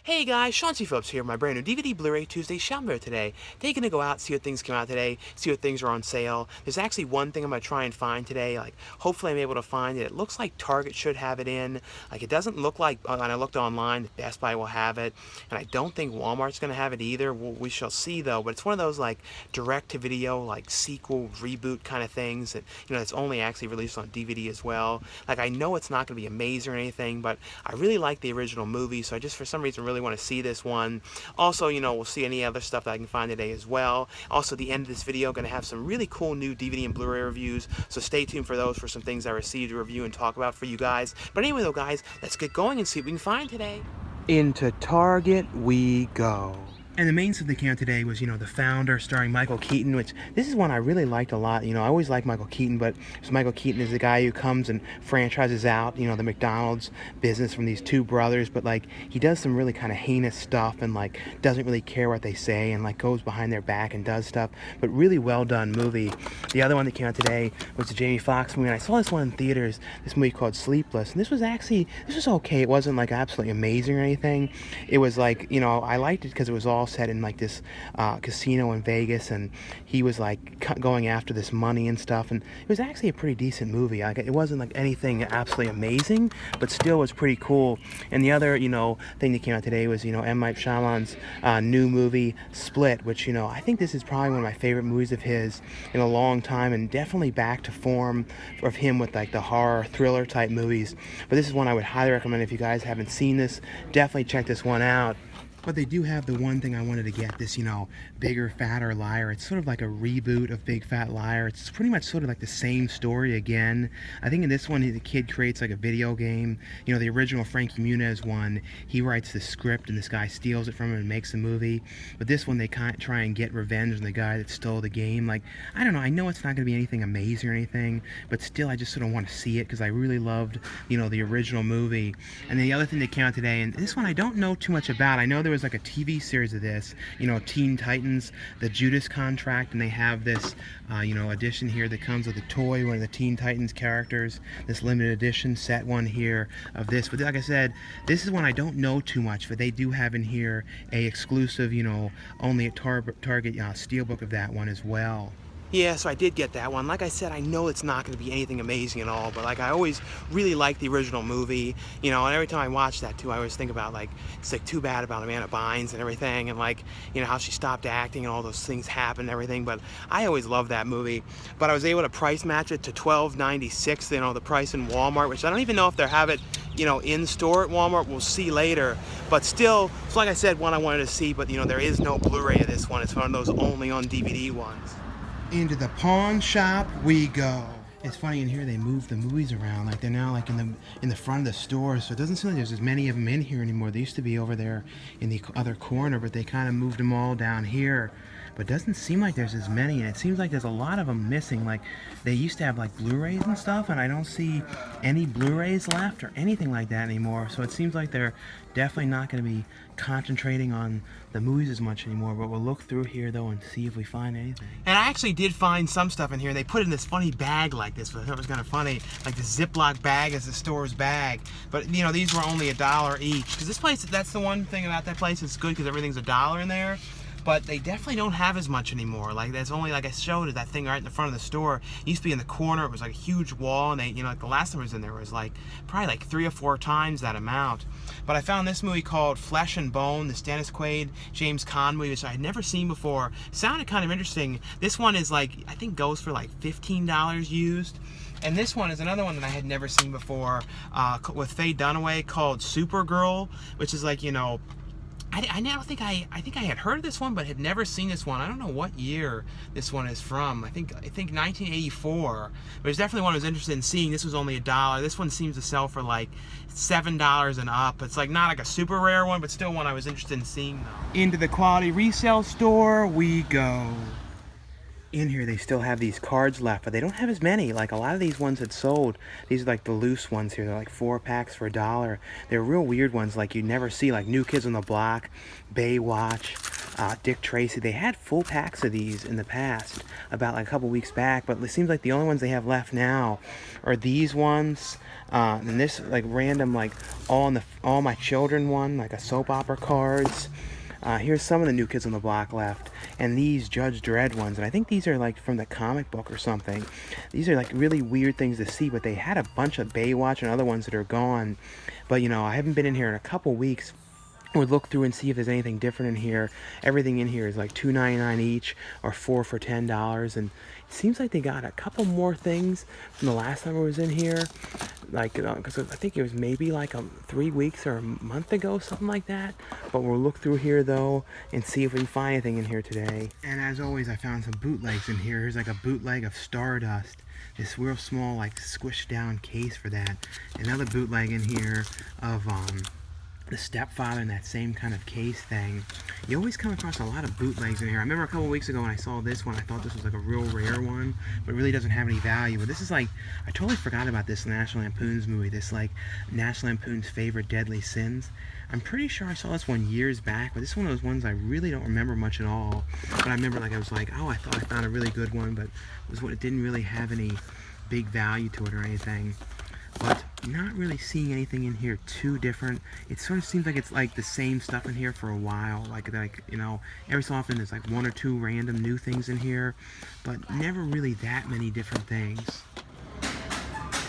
Hey guys, Sean C. Phillips here, my brand new DVD Blu-ray Tuesday shopping video today. Today gonna go out, see what things come out today, see what things are on sale. There's actually one thing I'm gonna try and find today, hopefully I'm able to find it. It looks like Target should have it in. It doesn't look like, when I looked online, that Best Buy will have it. And I don't think Walmart's gonna have it either. We shall see though, but it's one of those direct-to-video, sequel, reboot kind of things that, that's only actually released on DVD as well. I know it's not gonna be amazing or anything, but I really like the original movie, so I just for some reason really want to see this one. Also, we'll see any other stuff that I can find today as well. Also, at the end of this video, going to have some really cool new DVD and Blu-ray reviews, so stay tuned for those, for some things I received to review and talk about for you guys. But anyway though guys, let's get going and see what we can find today. Into Target we go. And the main stuff that came out today was, The Founder, starring Michael Keaton, which this is one I really liked a lot. I always liked Michael Keaton, but Michael Keaton is the guy who comes and franchises out, the McDonald's business from these two brothers, but he does some really kind of heinous stuff and doesn't really care what they say and goes behind their back and does stuff, but really well done movie. The other one that came out today was the Jamie Foxx movie, and I saw this one in theaters, this movie called Sleepless, and this was okay. It wasn't absolutely amazing or anything. It was I liked it because it was all set in this casino in Vegas, and he was going after this money and stuff, and it was actually a pretty decent movie. It wasn't anything absolutely amazing, but still was pretty cool. And the other thing that came out today was M. Night Shyamalan's new movie Split, which I think this is probably one of my favorite movies of his in a long time, and definitely back to form of him with the horror thriller type movies. But this is one I would highly recommend. If you guys haven't seen this, definitely check this one out. But they do have the one thing I wanted to get, this, Bigger, Fatter, Liar. It's sort of like a reboot of Big Fat Liar. It's pretty much sort of the same story again. I think in this one, the kid creates a video game. The original Frankie Muniz one, he writes the script and this guy steals it from him and makes a movie. But this one, they kind of try and get revenge on the guy that stole the game. I don't know, I know it's not going to be anything amazing or anything, but still, I just sort of want to see it because I really loved, the original movie. And then the other thing that came out today, and this one I don't know too much about. I know there was a TV series of this, Teen Titans, the Judas Contract, and they have this, edition here that comes with a toy, one of the Teen Titans characters, this limited edition set one here of this. But like I said, this is one I don't know too much, but they do have in here a exclusive, only at Target steelbook of that one as well. Yeah, so I did get that one. Like I said, I know it's not going to be anything amazing at all, but I always really liked the original movie, and every time I watch that too, I always think about it's too bad about Amanda Bynes and everything, and how she stopped acting and all those things happened and everything. But I always loved that movie. But I was able to price match it to $12.96, the price in Walmart, which I don't even know if they have it, in store at Walmart. We'll see later. But still, it's like I said, one I wanted to see, but there is no Blu-ray of this one. It's one of those only on DVD ones. Into the pawn shop we go. It's funny, in here they move the movies around. They're now in the front of the store, so it doesn't seem like there's as many of them in here anymore. They used to be over there in the other corner, but they kind of moved them all down here. But it doesn't seem like there's as many, and it seems like there's a lot of them missing. They used to have Blu-rays and stuff, and I don't see any Blu-rays left or anything like that anymore. So it seems like they're definitely not going to be concentrating on the movies as much anymore. But we'll look through here though and see if we find anything. And I actually did find some stuff in here. They put it in this funny bag like this, but I thought it was kind of funny, this Ziploc bag as the store's bag. But these were only $1 each, because this place, that's the one thing about that place, it's good because everything's $1 in there. But they definitely don't have as much anymore. There's only, I showed it, that thing right in the front of the store. It used to be in the corner. It was a huge wall, and they, the last time I was in there was probably 3 or 4 times that amount. But I found this movie called Flesh and Bone, this Dennis Quaid, James Caan movie, which I had never seen before. Sounded kind of interesting. This one is I think goes for $15 used. And this one is another one that I had never seen before, with Faye Dunaway, called Supergirl, which is I think I had heard of this one, but had never seen this one. I don't know what year this one is from. I think 1984. But it's definitely one I was interested in seeing. This was only $1. This one seems to sell for $7 and up. It's not a super rare one, but still one I was interested in seeing though. Into the quality resale store we go. In here they still have these cards left, but they don't have as many. A lot of these ones had sold. These are the loose ones here. They're 4 packs for $1. They're real weird ones you never see, New Kids on the Block, Baywatch, Dick Tracy. They had full packs of these in the past, about like a couple weeks back, but it seems like the only ones they have left now are these ones. And this like random like all my children one, like a soap opera cards. Here's some of the New Kids on the Block left, and these Judge Dredd ones, and I think these are like from the comic book or something. These are like really weird things to see, but they had a bunch of Baywatch and other ones that are gone. But you know, I haven't been in here in a couple weeks. We'll look through and see if there's anything different in here. Everything in here is like $2.99 each, or 4 for $10, and it seems like they got a couple more things from the last time I was in here. Like, because I think it was maybe like 3 weeks or a month ago, something like that. But we'll look through here though and see if we can find anything in here today. And as always, I found some bootlegs in here. Here's like a bootleg of Stardust. This real small, like squished down case for that. Another bootleg in here of The Stepfather in that same kind of case thing. You always come across a lot of bootlegs in here. I remember a couple weeks ago when I saw this one, I thought this was like a real rare one, but it really doesn't have any value. But this is like, I totally forgot about this National Lampoon's movie, this like National Lampoon's Favorite Deadly Sins. I'm pretty sure I saw this one years back, but this is one of those ones I really don't remember much at all. But I remember like I was like, oh, I thought I found a really good one, but it didn't really have any big value to it or anything. But not really seeing anything in here too different. It sort of seems like it's like the same stuff in here for a while. Like you know, every so often there's like 1 or 2 random new things in here, but never really that many different things.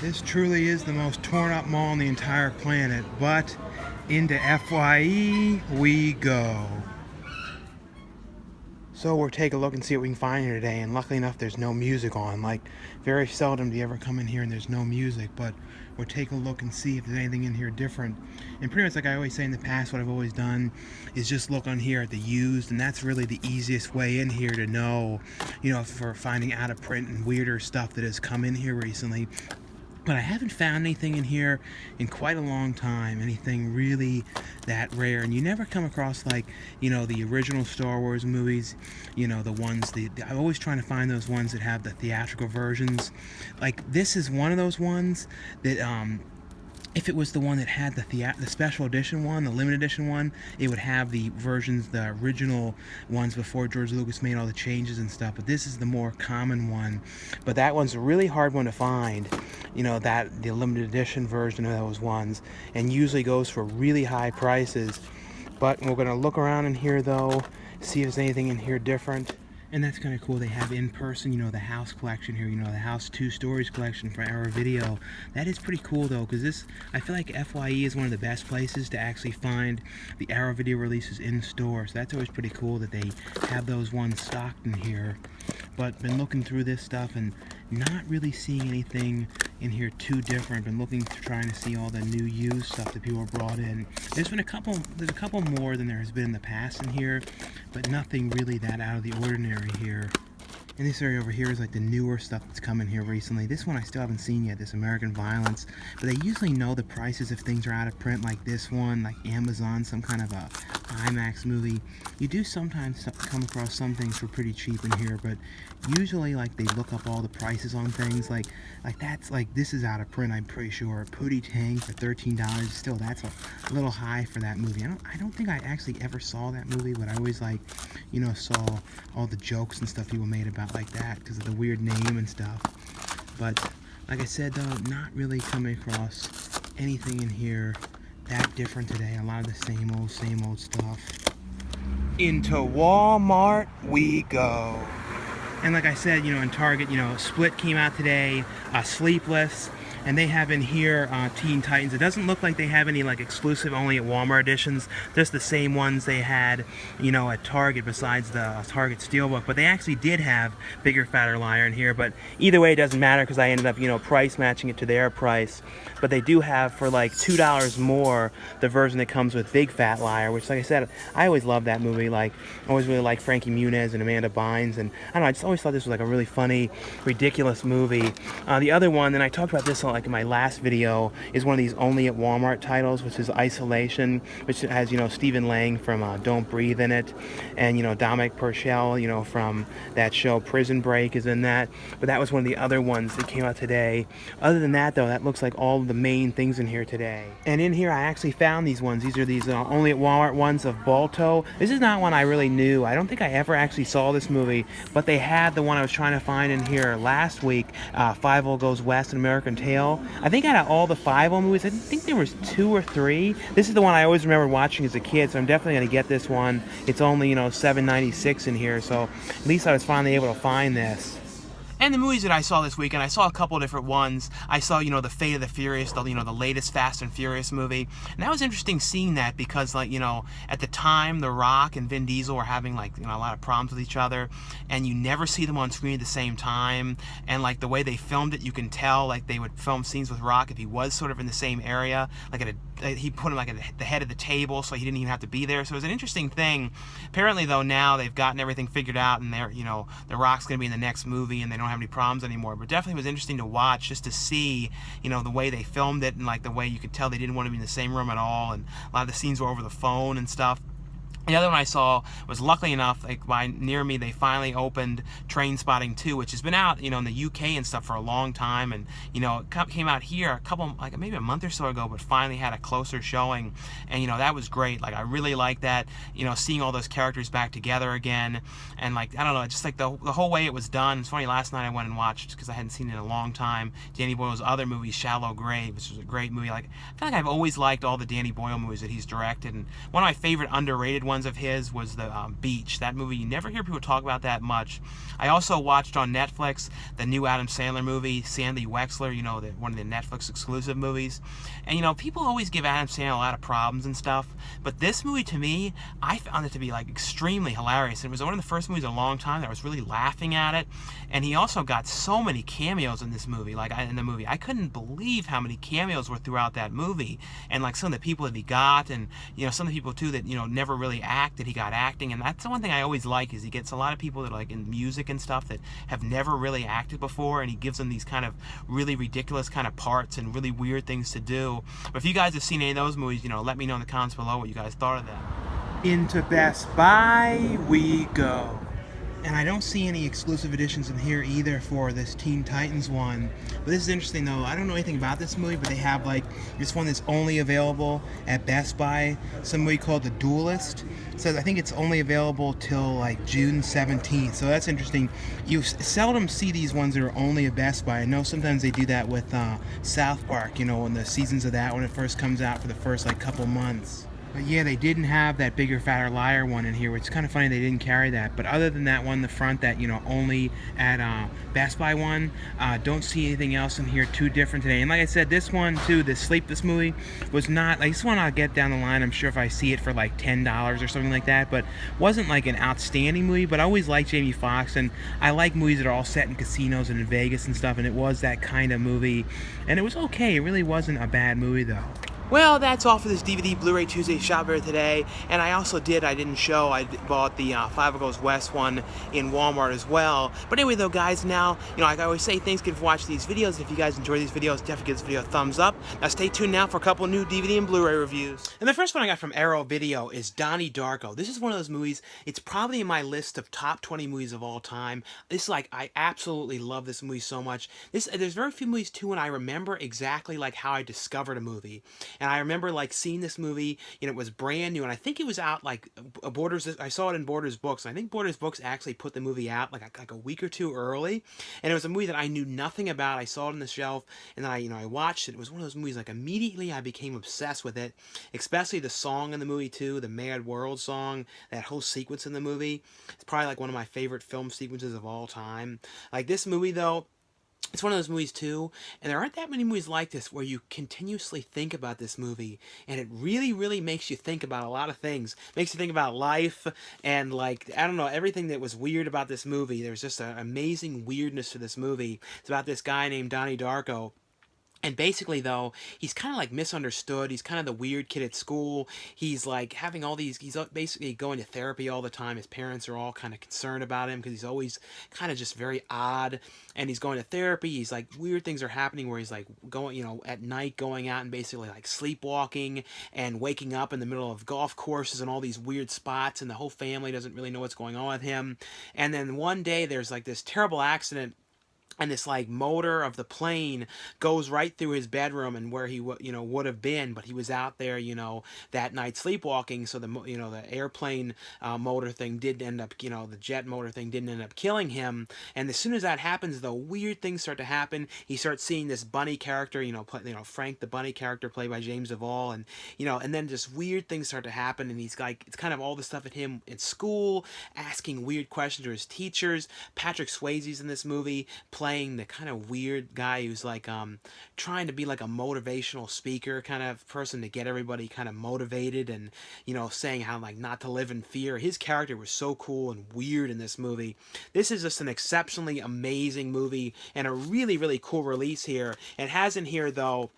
This truly is the most torn up mall on the entire planet, but into FYE we go. So we'll take a look and see what we can find here today, and luckily enough there's no music on. Like, very seldom do you ever come in here and there's no music, but we'll take a look and see if there's anything in here different. And pretty much like I always say in the past, what I've always done is just look on here at the used, and that's really the easiest way in here to know, you know, for finding out of print and weirder stuff that has come in here recently. But I haven't found anything in here in quite a long time, anything really that rare. And you never come across, like, you know, the original Star Wars movies, you know, the ones, I'm always trying to find those ones that have the theatrical versions. Like, this is one of those ones that, if it was the one that had the special edition one, the limited edition one, it would have the versions, the original ones before George Lucas made all the changes and stuff. But this is the more common one. But that one's a really hard one to find. You know, the limited edition version of those ones, and usually goes for really high prices. But we're gonna look around in here though, see if there's anything in here different. And that's kind of cool. They have in person, you know, the House collection here, you know, the House 2 Stories collection for Arrow Video. That is pretty cool though, because this, I feel like FYE is one of the best places to actually find the Arrow Video releases in store. So that's always pretty cool that they have those ones stocked in here. But been looking through this stuff and not really seeing anything in here too different. Been looking, trying to see all the new used stuff that people brought in. There's a couple more than there has been in the past in here, but nothing really that out of the ordinary here. And this area over here is like the newer stuff that's come in here recently. This one I still haven't seen yet, this American Violence. But they usually know the prices if things are out of print, like this one, like Amazon, some kind of a IMAX movie. You do sometimes come across some things for pretty cheap in here, but usually like they look up all the prices on things. Like that's like, this is out of print, I'm pretty sure. Pootie Tang for $13. Still, that's a little high for that movie. I don't think I actually ever saw that movie, but I always, like, you know, saw all the jokes and stuff people made about like that because of the weird name and stuff. But like I said though, not really coming across anything in here that different today. A lot of the same old stuff. Into Walmart we go. And like I said, you know, in Target, you know, Split came out today, Sleepless, and they have in here Teen Titans. It doesn't look like they have any like exclusive only at Walmart editions, just the same ones they had, you know, at Target besides the Target Steelbook. But they actually did have Bigger Fatter Liar in here, but either way it doesn't matter because I ended up, you know, price matching it to their price. But they do have for like $2 more the version that comes with Big Fat Liar, which, like I said, I always loved that movie. Like, I always really liked Frankie Muniz and Amanda Bynes, and I don't know, I just always thought this was like a really funny, ridiculous movie. The other one, and I talked about this like in my last video, is one of these only at Walmart titles, which is Isolation, which has, you know, Stephen Lang from Don't Breathe in it, and, you know, Dominic Purcell, you know, from that show Prison Break is in that. But that was one of the other ones that came out today. Other than that, though, that looks like all of the main things in here today. And in here, I actually found these ones. These are these only at Walmart ones of Balto. This is not one I really knew. I don't think I ever actually saw this movie, but they had the one I was trying to find in here last week, Fievel Goes West, An American Tale. I think out of all the Fievel movies, I think there was 2 or 3. This is the one I always remember watching as a kid, so I'm definitely going to get this one. It's only, you know, $7.96 in here, so at least I was finally able to find this. And the movies that I saw this weekend, I saw a couple of different ones. I saw, you know, The Fate of the Furious, the latest Fast and Furious movie. And that was interesting seeing that because, like, you know, at the time, The Rock and Vin Diesel were having, like, you know, a lot of problems with each other. And you never see them on screen at the same time. And, like, the way they filmed it, you can tell, like, they would film scenes with Rock if he was sort of in the same area. Like, he put him, like, at the head of the table, so he didn't even have to be there. So it was an interesting thing. Apparently, though, now they've gotten everything figured out, and they're, you know, The Rock's going to be in the next movie, and they don't have any problems anymore. But definitely was interesting to watch, just to see, you know, the way they filmed it, and like the way you could tell they didn't want to be in the same room at all, and a lot of the scenes were over the phone and stuff. The other one I saw was, luckily enough, like near me, they finally opened Trainspotting 2, which has been out, you know, in the UK and stuff for a long time, and, you know, it came out here a couple, like maybe a month or so ago, but finally had a closer showing, and, you know, that was great. Like, I really liked that, you know, seeing all those characters back together again, and, like, I don't know, just like the whole way it was done. It's funny, last night I went and watched, because I hadn't seen it in a long time, Danny Boyle's other movie, Shallow Grave, which was a great movie. Like, I feel like I've always liked all the Danny Boyle movies that he's directed, and one of my favorite underrated ones of his was the Beach. That movie, you never hear people talk about that much. I also watched on Netflix the new Adam Sandler movie, Sandy Wexler, you know, one of the Netflix exclusive movies. And, you know, people always give Adam Sandler a lot of problems and stuff, but this movie, to me, I found it to be, like, extremely hilarious. It was one of the first movies in a long time that I was really laughing at it, and he also got so many cameos in this movie. Like, in the movie, I couldn't believe how many cameos were throughout that movie, and, like, some of the people that he got, and, you know, some of the people, too, that, you know, never really acted, he got acting. And that's the one thing I always like, is he gets a lot of people that are, like, in music and stuff that have never really acted before, and he gives them these kind of really ridiculous kind of parts and really weird things to do. But if you guys have seen any of those movies, you know, let me know in the comments below what you guys thought of that. Into Best Buy we go. And I don't see any exclusive editions in here either for this Teen Titans one. But this is interesting, though. I don't know anything about this movie, but they have, like, this one that's only available at Best Buy. Some movie called The Duelist. It says, I think it's only available till, like, June 17th. So that's interesting. You seldom see these ones that are only at Best Buy. I know sometimes they do that with South Park, you know, when the seasons of that, when it first comes out for the first, like, couple months. But yeah, they didn't have that Bigger, Fatter, Liar one in here, which is kind of funny they didn't carry that. But other than that one, the front, that, you know, only at Best Buy one, don't see anything else in here too different today. And like I said, this one too, this movie was not, like, this one I'll get down the line, I'm sure, if I see it for like $10 or something like that, but wasn't like an outstanding movie. But I always like Jamie Foxx, and I like movies that are all set in casinos and in Vegas and stuff, and it was that kind of movie, and it was okay. It really wasn't a bad movie, though. Well, that's all for this DVD Blu-ray Tuesday shop here today. And I also didn't show, I bought the Fievel Goes West one in Walmart as well. But anyway, though, guys, now, you know, like I always say, thanks again for watching these videos. If you guys enjoy these videos, definitely give this video a thumbs up. Now, stay tuned now for a couple new DVD and Blu-ray reviews. And the first one I got from Arrow Video is Donnie Darko. This is one of those movies, it's probably in my list of top 20 movies of all time. This is, like, I absolutely love this movie so much. There's very few movies, too, and I remember exactly, like, how I discovered a movie. And I remember, like, seeing this movie, you know, it was brand new, and I think it was out, like, Borders, I saw it in Borders Books, and I think Borders Books actually put the movie out, like a week or two early, and it was a movie that I knew nothing about. I saw it on the shelf, and then I watched it. It was one of those movies, like, immediately I became obsessed with it, especially the song in the movie, too, the Mad World song, that whole sequence in the movie. It's probably, like, one of my favorite film sequences of all time. Like, this movie, though, it's one of those movies, too, and there aren't that many movies like this where you continuously think about this movie, and it really, really makes you think about a lot of things. Makes you think about life, and, like, I don't know, everything that was weird about this movie. There's just an amazing weirdness to this movie. It's about this guy named Donnie Darko, And basically, though, he's kind of like misunderstood. He's kind of the weird kid at school. He's like having all these, he's basically going to therapy all the time. His parents are all kind of concerned about him because he's always kind of just very odd. And he's going to therapy. He's like, weird things are happening where he's like going, at night going out and basically like sleepwalking and waking up in the middle of golf courses and all these weird spots. And the whole family doesn't really know what's going on with him. And then one day there's like this terrible accident, and this like motor of the plane goes right through his bedroom and where he would have been, but he was out there that night sleepwalking. So the airplane motor thing did end up, the jet motor thing didn't end up killing him. And as soon as that happens, though, weird things start to happen. He starts seeing this bunny character, Frank the bunny character played by James Duvall, and and then just weird things start to happen. And he's like, it's kind of all the stuff at him in school, asking weird questions to his teachers. Patrick Swayze's in this movie playing the kind of weird guy who's like trying to be like a motivational speaker kind of person to get everybody kind of motivated, and saying how like not to live in fear. His character was so cool and weird in this movie. This is just an exceptionally amazing movie and a really, really cool release here. It has in here, though,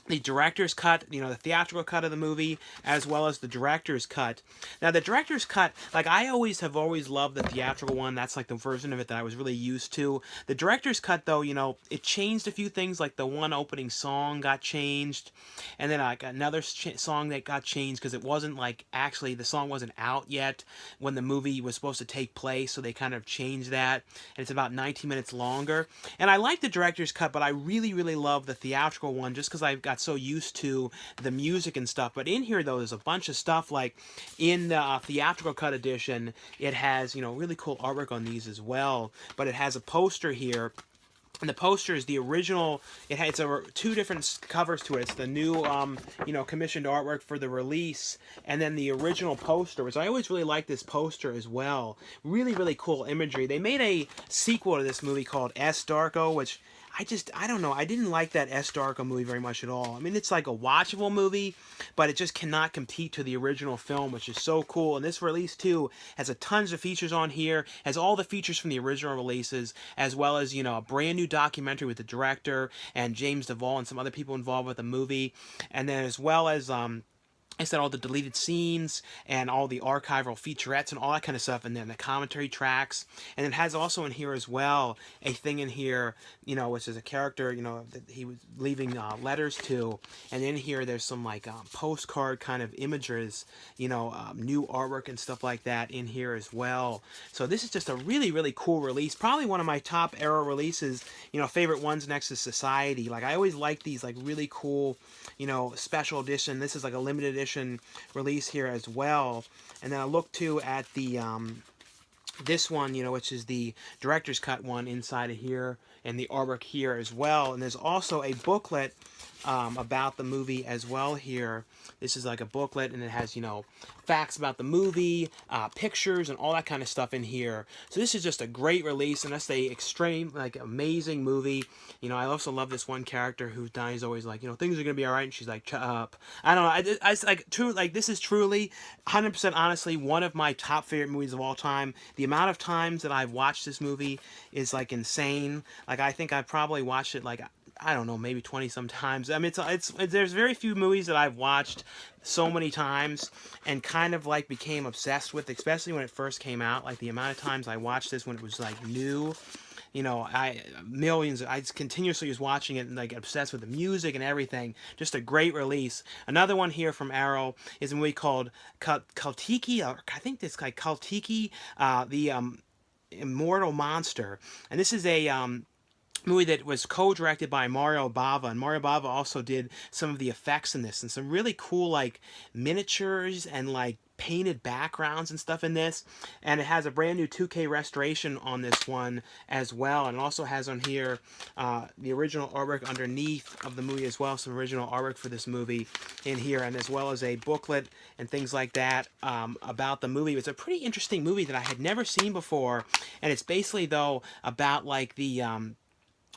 the director's cut, the theatrical cut of the movie, as well as the director's cut. Now, the director's cut, like, I have always loved the theatrical one. That's like the version of it that I was really used to. The director's cut, though, it changed a few things. Like the one opening song got changed, and then like another song that got changed because it wasn't like, actually the song wasn't out yet when the movie was supposed to take place, so they kind of changed that, and it's about 19 minutes longer. And I like the director's cut, but I really, really love the theatrical one just because I've got so used to the music and stuff. But in here, though, there's a bunch of stuff. Like in the theatrical cut edition, it has really cool artwork on these as well, but it has a poster here. And the poster is the original. It's two different covers to it. It's the new, commissioned artwork for the release, and then the original poster, which I always really like this poster as well. Really, really cool imagery. They made a sequel to this movie called S. Darko, which I don't know. I didn't like that S. Darko movie very much at all. I mean, it's like a watchable movie, but it just cannot compete to the original film, which is so cool. And this release, too, has a tons of features on here, has all the features from the original releases, as well as, a brand new documentary with the director and James Duvall and some other people involved with the movie. And then as well as, I said all the deleted scenes and all the archival featurettes and all that kind of stuff, and then the commentary tracks. And it has also in here as well a thing in here, which is a character, that he was leaving letters to. And in here there's some like postcard kind of images, new artwork and stuff like that in here as well. So this is just a really, really cool release. Probably one of my top era releases, favorite ones next to Society. Like I always like these like really cool, special edition. This is like a limited edition release here as well. And then I look too at the this one, which is the director's cut one inside of here, and the artwork here as well. And there's also a booklet about the movie as well here. This is like a booklet, and it has, facts about the movie, pictures, and all that kind of stuff in here. So this is just a great release, and that's a extreme, like, amazing movie. I also love this one character who Donnie's always like, things are gonna be all right, and she's like, shut up. I don't know. I like true. Like this is truly, 100% honestly, one of my top favorite movies of all time. The amount of times that I've watched this movie is like insane. Like I think I've probably watched it like, I don't know, maybe 20 some times. I mean, it's there's very few movies that I've watched so many times and kind of like became obsessed with, especially when it first came out. Like the amount of times I watched this when it was like new, I continuously was watching it and like obsessed with the music and everything. Just a great release. Another one here from Arrow is a movie called Caltiki, or I think it's like Caltiki, the Immortal Monster, and this is a movie that was co-directed by Mario Bava, and Mario Bava also did some of the effects in this, and some really cool like miniatures and like painted backgrounds and stuff in this. And it has a brand new 2K restoration on this one as well, and it also has on here the original artwork underneath of the movie as well, some original artwork for this movie in here, and as well as a booklet and things like that about the movie. It's a pretty interesting movie that I had never seen before, and it's basically though about like the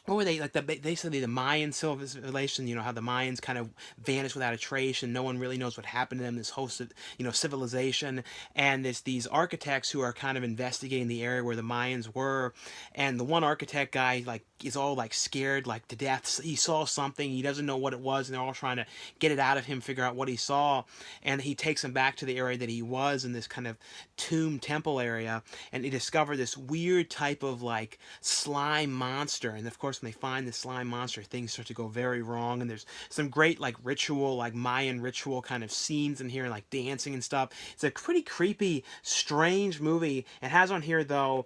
what were they like? Basically the Mayan civilization. You know how the Mayans kind of vanished without a trace, and no one really knows what happened to them. This whole civilization, and there's these architects who are kind of investigating the area where the Mayans were, and the one architect guy like is all like scared like to death. He saw something, he doesn't know what it was, and they're all trying to get it out of him, figure out what he saw, and he takes them back to the area that he was in, this kind of tomb temple area, and he discovered this weird type of like slime monster, and of course when they find the slime monster, things start to go very wrong, and there's some great like ritual, like Mayan ritual kind of scenes in here, like dancing and stuff. It's a pretty creepy, strange movie. It has on here though,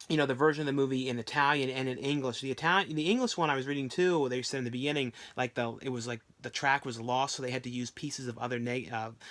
the version of the movie in Italian and in English. The English one I was reading too. They said in the beginning, like it was like the track was lost, so they had to use pieces of other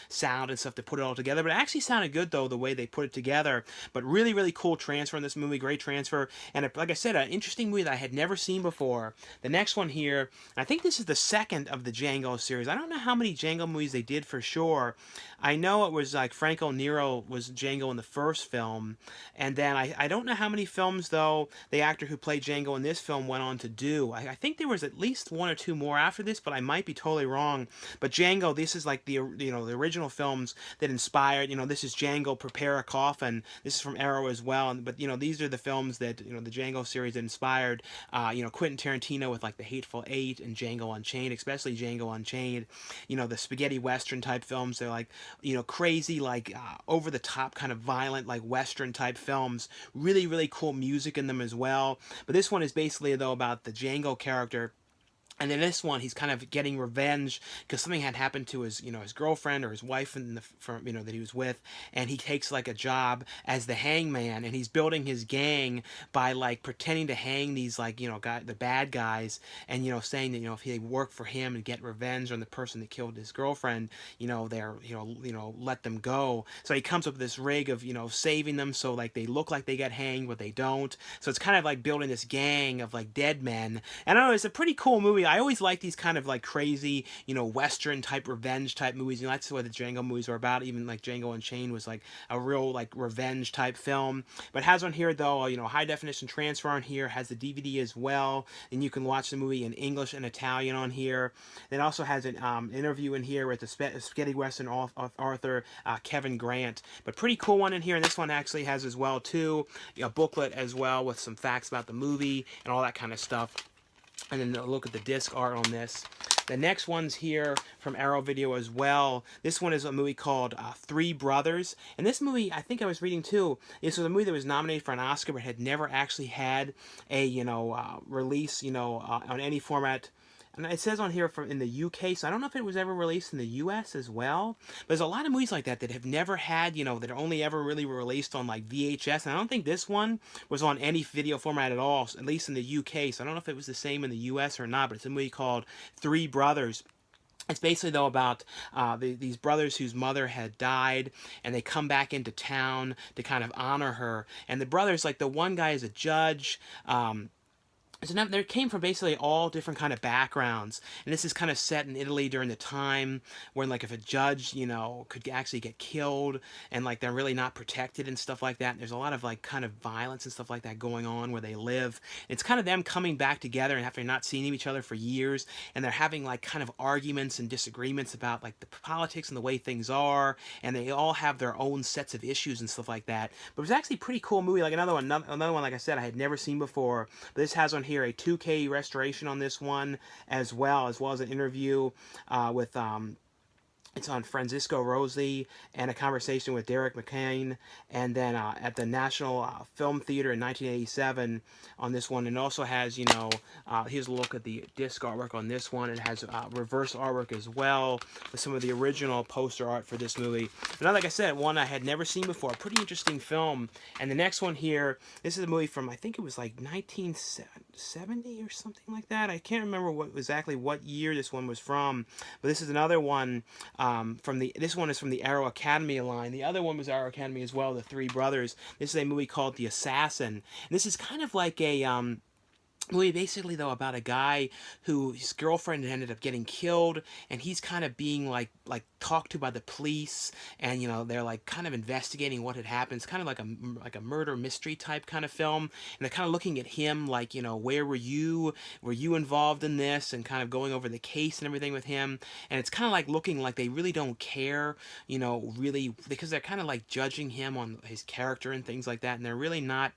sound and stuff to put it all together. But it actually sounded good though, the way they put it together. But really, really cool transfer in this movie. Great transfer, and like I said, an interesting movie that I had never seen before. The next one here, I think this is the second of the Django series. I don't know how many Django movies they did for sure. I know it was like Franco Nero was Django in the first film, and then I don't know how many films though the actor who played Django in this film went on to do. I think there was at least one or two more after this, but I might be totally wrong. But Django, this is like the original films that inspired. This is Django, Prepare a Coffin. This is from Arrow as well. But these are the films that the Django series that inspired. Quentin Tarantino with like The Hateful Eight and Django Unchained, especially Django Unchained. The spaghetti western type films. They're like crazy, like over the top kind of violent, like western type films. Really, really cool music in them as well. But this one is basically though about the Django character. And in this one, he's kind of getting revenge because something had happened to his girlfriend or his wife that he was with, and he takes like a job as the hangman, and he's building his gang by like pretending to hang these like the bad guys, and saying that if they work for him and get revenge on the person that killed his girlfriend, they're let them go. So he comes up with this rig of saving them, so like they look like they get hanged, but they don't. So it's kind of like building this gang of like dead men, and I don't know, it's a pretty cool movie. I always like these kind of like crazy, western type revenge type movies. That's what the Django movies are about. Even like Django Unchained was like a real like revenge type film. But it has on here though, high definition transfer on here, has the DVD as well, and you can watch the movie in English and Italian on here. It also has an interview in here with the spaghetti western author Kevin Grant. But pretty cool one in here, and this one actually has as well too a booklet as well with some facts about the movie and all that kind of stuff. And then a look at the disc art on this. The next one's here from Arrow Video as well. This one is a movie called Three Brothers. And this movie, I think I was reading too, this was a movie that was nominated for an Oscar but had never actually had a, release, on any format. And it says on here from in the UK, so I don't know if it was ever released in the US as well. But there's a lot of movies like that that have never had, that are only ever really released on like VHS. And I don't think this one was on any video format at all, at least in the UK. So I don't know if it was the same in the US or not, but it's a movie called Three Brothers. It's basically, though, about these brothers whose mother had died, and they come back into town to kind of honor her. And the brothers, like the one guy is a judge, so now they came from basically all different kind of backgrounds, and this is kind of set in Italy during the time when, like, if a judge, could actually get killed, and like they're really not protected and stuff like that. And there's a lot of like kind of violence and stuff like that going on where they live. It's kind of them coming back together and after not seeing each other for years, and they're having like kind of arguments and disagreements about like the politics and the way things are, and they all have their own sets of issues and stuff like that. But it was actually a pretty cool movie. Like another one, like I said, I had never seen before. But this has on here a 2K restoration on this one as well as an interview with it's on Francisco Rosi and a conversation with Derek McCain, and then at the National Film Theater in 1987 on this one. And also has, here's a look at the disc artwork on this one. It has reverse artwork as well with some of the original poster art for this movie. Now, like I said, one I had never seen before. Pretty interesting film. And the next one here, this is a movie from, I think it was like 1970 or something like that. I can't remember exactly what year this one was from, but this is another one. This one is from the Arrow Academy line. The other one was Arrow Academy as well, The Three Brothers. This is a movie called The Assassin. And this is kind of like a movie basically though about a guy who his girlfriend ended up getting killed, and he's kind of being like talked to by the police, and they're like kind of investigating what had happened. It's kind of like a murder mystery type kind of film, and they're kind of looking at him like, where were you involved in this, and kind of going over the case and everything with him. And it's kind of like looking like they really don't care, really, because they're kind of like judging him on his character and things like that, and they're really not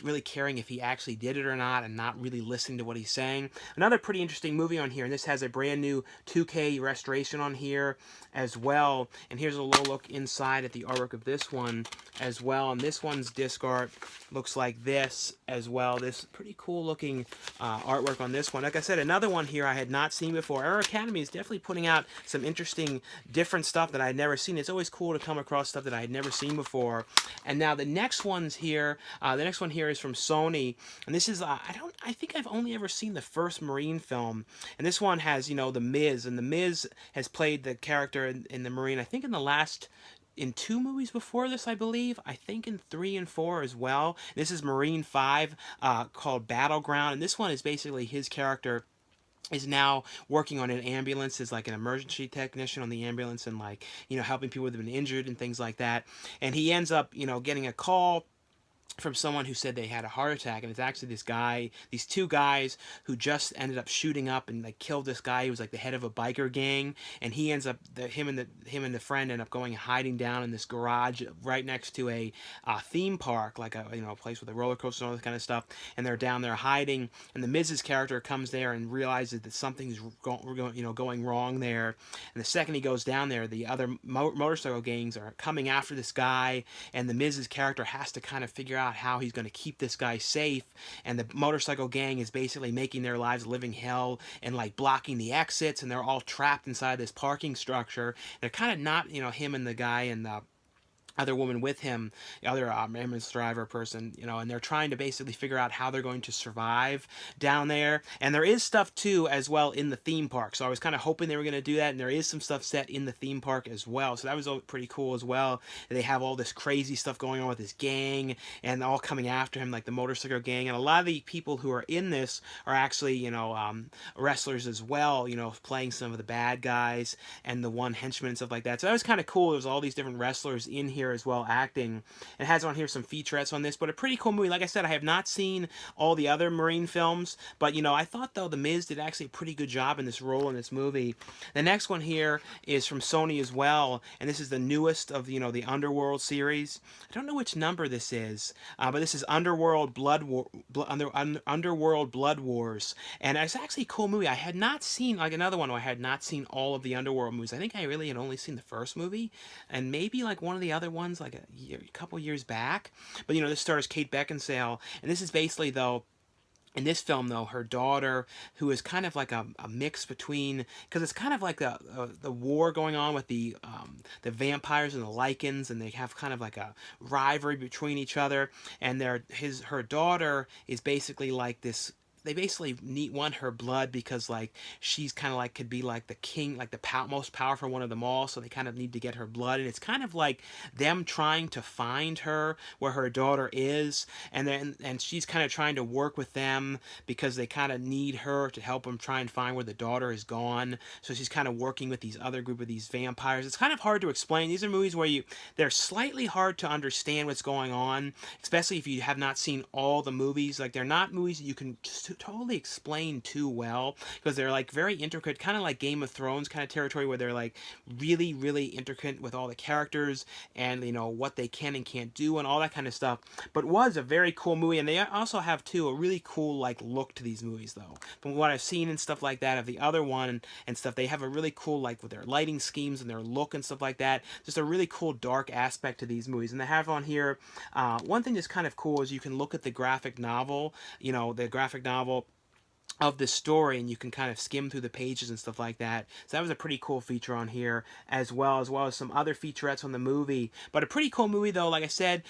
really caring if he actually did it or not, and not really listening to what he's saying. Another pretty interesting movie on here, and this has a brand new 2K restoration on here as well. And here's a little look inside at the artwork of this one as well. And this one's disc art looks like this as well. This pretty cool looking artwork on this one. Like I said, another one here I had not seen before. Our Academy is definitely putting out some interesting, different stuff that I had never seen. It's always cool to come across stuff that I had never seen before. And now the next one's here. The next one here is from Sony, and this is I think I've only ever seen the first Marine film, and this one has the Miz, and the Miz has played the character in the Marine, I think in 2 movies before this, I believe. I think in 3 and 4 as well. This is Marine 5, called Battleground, and this one is basically his character is now working on an ambulance as like an emergency technician on the ambulance, and like helping people that have been injured and things like that. And he ends up getting a call from someone who said they had a heart attack, and it's actually these 2 guys who just ended up shooting up and like killed this guy who was like the head of a biker gang, and he ends up him and the friend end up going and hiding down in this garage right next to a theme park, like a place with a roller coaster and all this kind of stuff, and they're down there hiding, and the Mrs. character comes there and realizes that something's going wrong there, and the second he goes down there, the other motorcycle gangs are coming after this guy, and the Mrs. character has to kind of figure out how he's going to keep this guy safe, and the motorcycle gang is basically making their lives a living hell and like blocking the exits, and they're all trapped inside this parking structure. They're kind of not, him and the guy and the other woman with him, the other ambulance driver person, and they're trying to basically figure out how they're going to survive down there. And there is stuff too as well in the theme park, so I was kind of hoping they were going to do that, and there is some stuff set in the theme park as well, so that was pretty cool as well. They have all this crazy stuff going on with this gang, and all coming after him, like the motorcycle gang, and a lot of the people who are in this are actually wrestlers as well, playing some of the bad guys and the one henchman and stuff like that. So that was kind of cool. There's all these different wrestlers in here as well acting. It has on here some featurettes on this, but a pretty cool movie. Like I said, I have not seen all the other Marine films, but I thought though the Miz did actually a pretty good job in this role in this movie. The next one here is from Sony as well, and this is the newest of the Underworld series. I don't know which number this is, but this is Underworld Underworld Blood Wars, and it's actually a cool movie. I had not seen, like another one where I had not seen all of the Underworld movies. I think I really had only seen the first movie, and maybe like one of the other ones like a couple years back. But this stars Kate Beckinsale, and this is basically though, in this film though, her daughter, who is kind of like a mix between, because it's kind of like the war going on with the vampires and the lichens, and they have kind of like a rivalry between each other, and her daughter is basically like this. They basically want her blood because like she's kind of like could be like the king, like the most powerful one of them all, so they kind of need to get her blood, and it's kind of like them trying to find her where her daughter is, and she's kind of trying to work with them because they kind of need her to help them try and find where the daughter is gone. So she's kind of working with these other group of these vampires. It's kind of hard to explain. These are movies where they're slightly hard to understand what's going on, especially if you have not seen all the movies. Like they're not movies that you can just totally explain too well, because they're like very intricate, kind of like Game of Thrones kind of territory, where they're like really really intricate with all the characters and what they can and can't do and all that kind of stuff. But was a very cool movie, and they also have too a really cool like look to these movies though. From what I've seen and stuff like that of the other one and stuff, they have a really cool like with their lighting schemes and their look and stuff like that. Just a really cool dark aspect to these movies. And they have on here one thing that's kind of cool is you can look at the graphic novel, the graphic novel of the story, and you can kind of skim through the pages and stuff like that. So that was a pretty cool feature on here, as well as some other featurettes on the movie. But a pretty cool movie though. Like I said,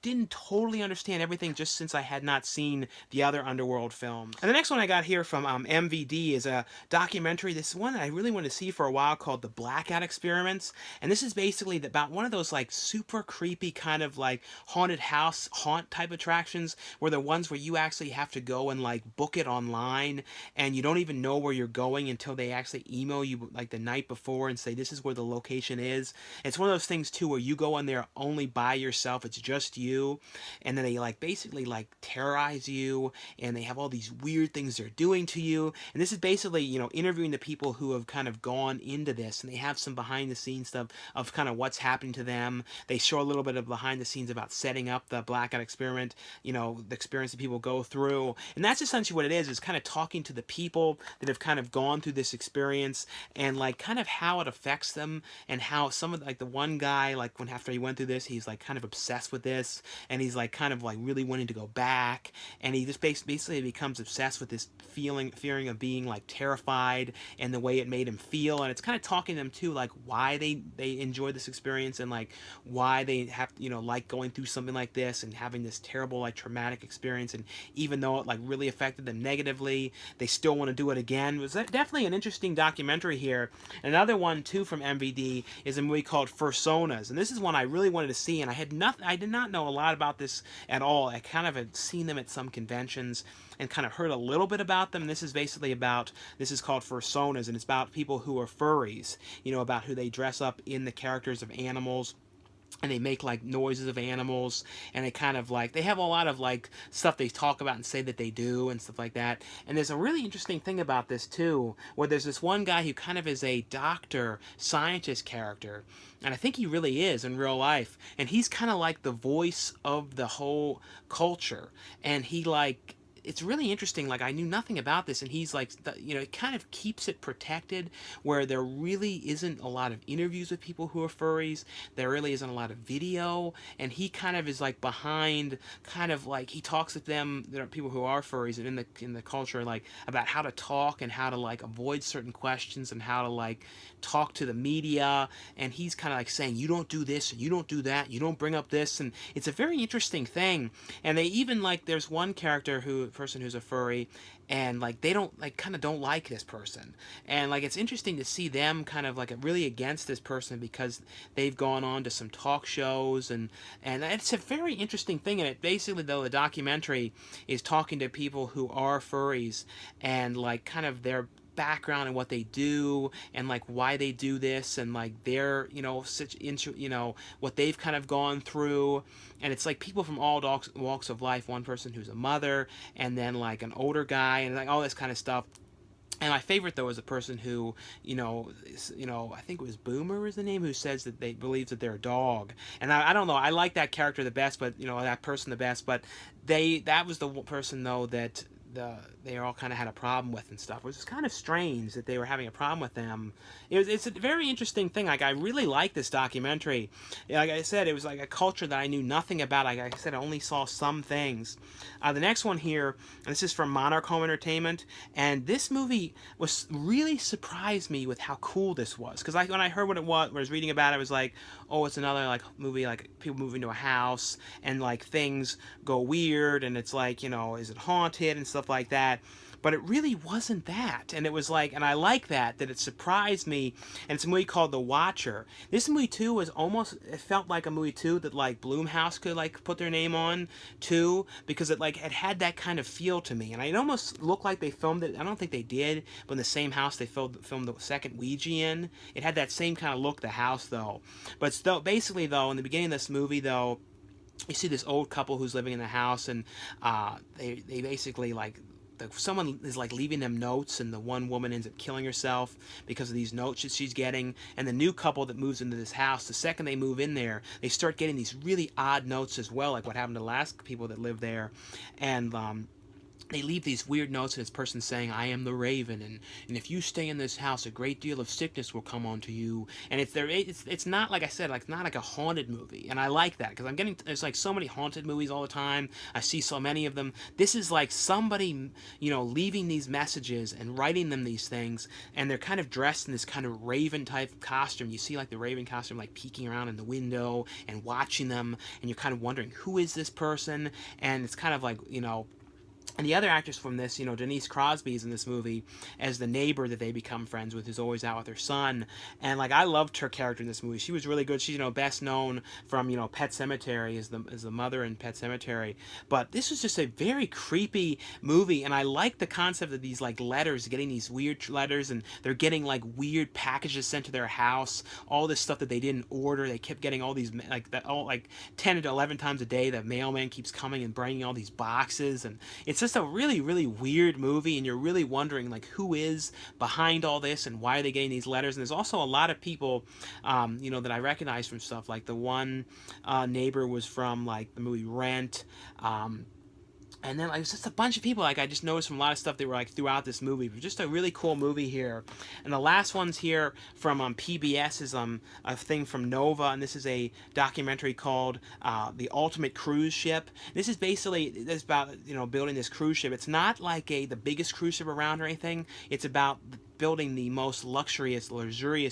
didn't totally understand everything just since I had not seen the other Underworld films. And the next one I got here from MVD is a documentary. This is one that I really wanted to see for a while, called the Blackout Experiments. And this is basically about one of those like super creepy kind of like haunted house haunt type attractions, where the ones where you actually have to go and like book it online, and you don't even know where you're going until they actually email you like the night before and say this is where the location is. It's one of those things too where you go in there only by yourself, it's just you, and then they like basically like terrorize you, and they have all these weird things they're doing to you. And this is basically, you know, interviewing the people who have kind of gone into this, and they have some behind the scenes stuff of kind of what's happening to them. They show a little bit of behind the scenes about setting up the Blackout experiment, you know, the experience that people go through. And that's essentially what it is kind of talking to the people that have kind of gone through this experience, and like kind of how it affects them, and how some of like the one guy, like when after he went through this, he's like kind of obsessed with this, and he's like kind of like really wanting to go back, and he just basically becomes obsessed with this fearing of being like terrified, and the way it made him feel. And it's kind of talking to them too, like why they enjoy this experience, and like why they have, you know, like going through something like this and having this terrible like traumatic experience, and even though it like really affected them negatively, they still want to do it again. It was definitely an interesting documentary here. And another one too from MVD is a movie called Fursonas, and this is one I really wanted to see, and I did not know a lot about this at all. I kind of had seen them at some conventions and kind of heard a little bit about them. This is basically about, this is called Fursonas, and it's about people who are furries, you know, about who they dress up in the characters of animals, and they make like noises of animals, and they kind of like, they have a lot of like stuff they talk about and say that they do and stuff like that. And there's a really interesting thing about this too, where there's this one guy who kind of is a doctor scientist character, and I think he really is in real life, and he's kind of like the voice of the whole culture. And he like, it's really interesting. Like, I knew nothing about this, and he's like, you know, it kind of keeps it protected, where there really isn't a lot of interviews with people who are furries. There really isn't a lot of video, and he kind of is like behind, kind of like he talks with them. There are people who are furries and in the culture, like about how to talk and how to like avoid certain questions and how to like talk to the media. And he's kind of like saying, you don't do this and you don't do that, you don't bring up this, and it's a very interesting thing. And they even like, there's one character person who's a furry, and like they don't like, kind of don't like this person, and like it's interesting to see them kind of like really against this person because they've gone on to some talk shows, and it's a very interesting thing. And it basically, though, the documentary is talking to people who are furries, and like kind of their background and what they do, and like why they do this, and like their, you know, such you know, what they've kind of gone through. And it's like people from all walks of life, one person who's a mother, and then like an older guy, and like all this kind of stuff. And my favorite though is a person who, you know, I think it was Boomer is the name, who says that they believe that they're a dog. And I don't know, I like that character the best, but you know, that person the best. But that was the person though that they all kind of had a problem with and stuff, which is kind of strange that they were having a problem with them. It's a very interesting thing. Like, I really like this documentary. Like I said, it was like a culture that I knew nothing about. Like I said, I only saw some things. The next one here, and this is from Monarch Home Entertainment, and this movie was really surprised me with how cool this was. Because when I heard what it was, when I was reading about it, I was like, oh, it's another like movie, like people move into a house and like things go weird, and it's like, you know, is it haunted and stuff like that. But it really wasn't that. And it was like, and I like that it surprised me. And it's a movie called The Watcher. This movie too was almost, it felt like a movie too that like Blumhouse could like put their name on too, because it like, it had that kind of feel to me. And it almost looked like they filmed it, I don't think they did, but in the same house they filmed the second Ouija in. It had that same kind of look, the house though. But still, basically though, in the beginning of this movie though, you see this old couple who's living in the house, and they basically like, someone is like leaving them notes, and the one woman ends up killing herself because of these notes that she's getting. And the new couple that moves into this house, the second they move in there, they start getting these really odd notes as well, like what happened to the last people that lived there. And they leave these weird notes, and this person saying, "I am the Raven, and if you stay in this house, a great deal of sickness will come onto you." And it's not, like I said, like not like a haunted movie, and I like that because there's like so many haunted movies all the time. I see so many of them. This is like somebody, leaving these messages and writing them these things, and they're kind of dressed in this kind of Raven type costume. You see like the Raven costume like peeking around in the window and watching them, and you're kind of wondering, who is this person? And it's kind of like, and the other actress from this, Denise Crosby is in this movie as the neighbor that they become friends with, who's always out with her son. And like, I loved her character in this movie. She was really good. She's, best known from, Pet Sematary as the mother in Pet Sematary. But this was just a very creepy movie, and I like the concept of these like letters, getting these weird letters, and they're getting like weird packages sent to their house. All this stuff that they didn't order, they kept getting all these like 10 to 11 times a day. The mailman keeps coming and bringing all these boxes, and it's just a really, really weird movie, and you're really wondering like who is behind all this and why are they getting these letters. And there's also a lot of people, that I recognize from stuff. Like the one neighbor was from like the movie Rent. And then like it's just a bunch of people, like I just noticed from a lot of stuff that were like throughout this movie. But just a really cool movie here. And the last one's here from PBS is a thing from Nova, and this is a documentary called The Ultimate Cruise Ship. This is basically, it's about building this cruise ship. It's not like the biggest cruise ship around or anything. It's about building the most luxurious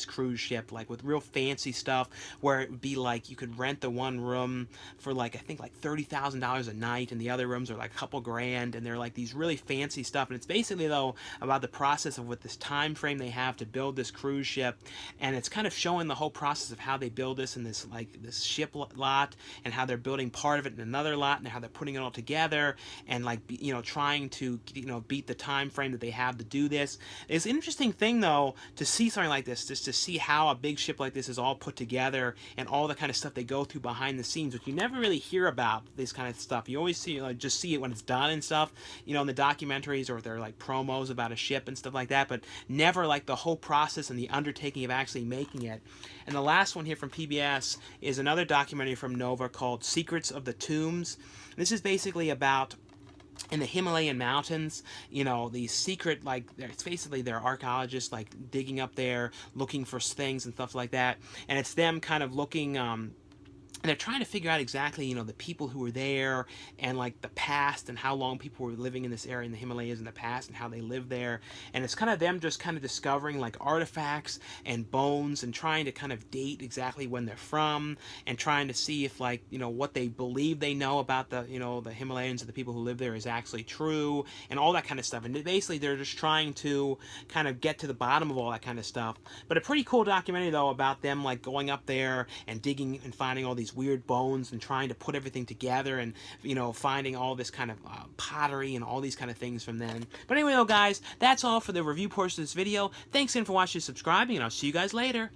cruise ship, like with real fancy stuff, where it would be like you could rent the one room for like, I think like $30,000 a night, and the other rooms are like a couple grand, and they're like these really fancy stuff. And it's basically though about the process of what this time frame they have to build this cruise ship, and it's kind of showing the whole process of how they build this in this like this ship lot, and how they're building part of it in another lot, and how they're putting it all together, and like trying to beat the time frame that they have to do this. It's interesting thing though to see something like this, just to see how a big ship like this is all put together, and all the kind of stuff they go through behind the scenes, which you never really hear about. This kind of stuff you always see, like just see it when it's done and stuff, in the documentaries, or they're like promos about a ship and stuff like that, but never like the whole process and the undertaking of actually making it. And the last one here from PBS is another documentary from Nova called Secrets of the Tombs. This is basically about, in the Himalayan mountains, these secret, like, it's basically they're archaeologists, like, digging up there, looking for things and stuff like that, and it's them kind of looking, and they're trying to figure out exactly, the people who were there, and like the past, and how long people were living in this area in the Himalayas in the past, and how they lived there. And it's kind of them just kind of discovering like artifacts and bones, and trying to kind of date exactly when they're from, and trying to see if like, what they believe they know about the, the Himalayans and the people who live there is actually true, and all that kind of stuff. And basically they're just trying to kind of get to the bottom of all that kind of stuff. But a pretty cool documentary though, about them like going up there and digging and finding all these weird bones, and trying to put everything together, and finding all this kind of pottery and all these kind of things from then. But anyway though guys, that's all for the review portion of this video. Thanks again for watching and subscribing, and I'll see you guys later.